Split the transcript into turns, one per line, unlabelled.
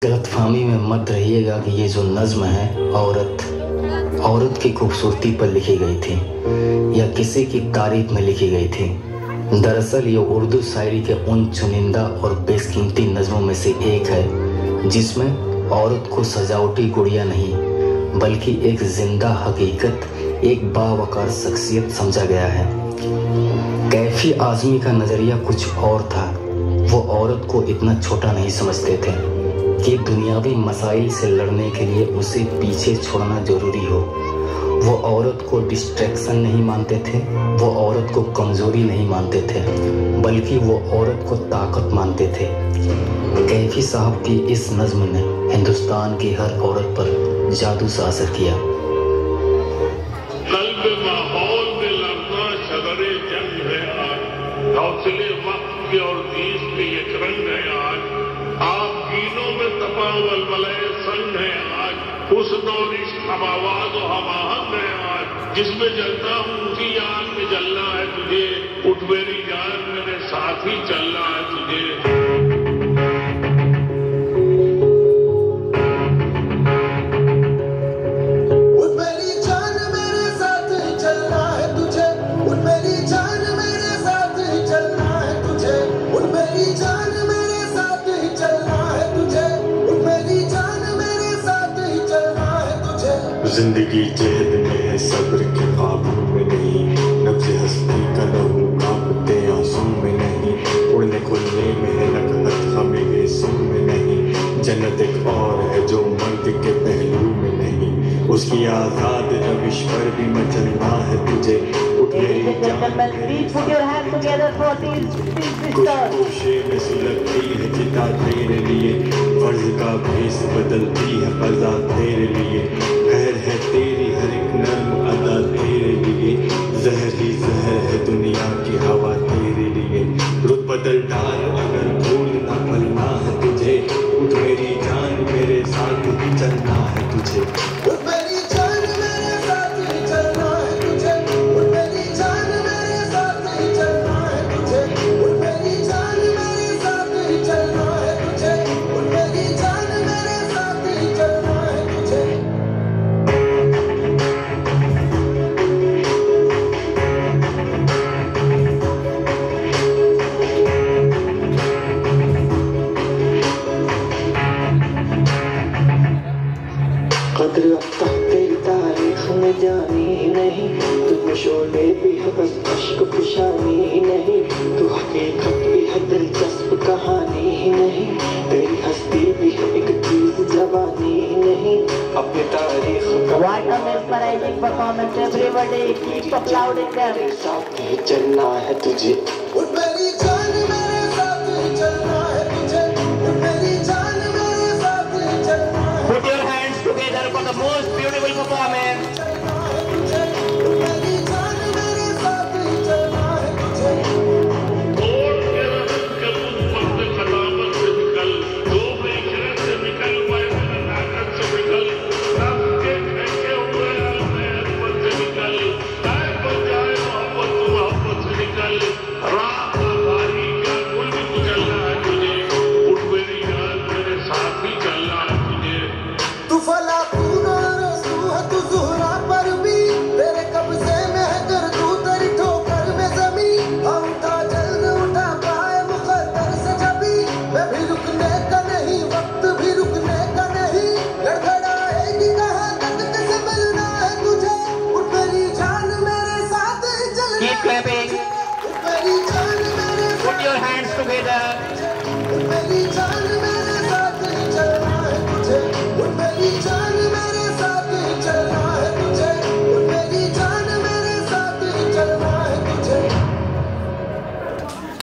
गलतफहमी में मत रहिएगा कि ये जो नज्म है औरत की खूबसूरती पर लिखी गई थी या किसी की तारीफ में लिखी गई थी। दरअसल ये उर्दू शायरी के उन चुनिंदा और बेशकीमती नज्मों में से एक है जिसमें औरत को सजावटी गुड़िया नहीं बल्कि एक जिंदा हकीकत, एक बावकार शख्सियत समझा गया है। कैफी आजमी का नजरिया कुछ और था। वो औरत को इतना छोटा नहीं समझते थे कि दुनियावी मसाइल से लड़ने के लिए उसे पीछे छोड़ना जरूरी हो। वो औरत को डिस्ट्रैक्शन नहीं मानते थे, वो औरत को कमजोरी नहीं मानते थे, बल्कि वो औरत को ताकत मानते थे। कैफी साहब की इस नज्म ने हिंदुस्तान की हर औरत पर जादू सा असर किया।
कल्ब माहौल में लड़ना शगरे जंग है आज, हौसले वक्त के और देश के एक रंग है आज। आप कीनों में तपा वलवले संग है आज, हुस्न और इश्क हम आवाज और हम आहंग है आज। जिसमें जलता हूँ उसी आग में जलना है तुझे, उठ मेरी जान मेरे साथ ही चलना है तुझे।
जिंदगी जहद में है, सब्र के काबू में नहीं। नब्ज़ हस्ती का लहू कांपते आंसू में नहीं। उड़ने खुलने में है नकहत हमें गेसों में नहीं। जन्नत एक और है जो मर्द के पहलू में नहीं। उसकी आजाद रविश पर भी मचलना है तुझे। उठ मेरी जान कुछ कोशे में सुलगती है चिता तेरे लिए। फर्ज का भेस बदलती है फजा तेरे लिए। खैर है तेरी हर एक नर्म अदा तेरे लिए। जहर ही जहर है दुनिया की हवा तेरे लिए। रुत बदल डाल अगर भूल ना भलना है तुझे। उठ मेरी जान मेरे साथ ही चलना है तुझे।
कद्र अब तक तेरी तारीख में जानी ही नहीं। तुझमें शोले भी है बस अश्क खुशानी ही नहीं। तू हकीकत भी है दिलचस्प कहानी ही नहीं। तेरी हस्ती भी है एक चीज जवानी ही नहीं। अपनी तारीख का
परफॉर्मेंस एवरीबॉडी कीप अपलाउडिंग देम।
साथ ही चलना है तुझे।
मेरी जान मेरे साथ ही चलना है तुझे। मेरी जान मेरे साथ ही चलना है।
Put your hands together for the most beautiful performance. Keep clapping. Put your hands together.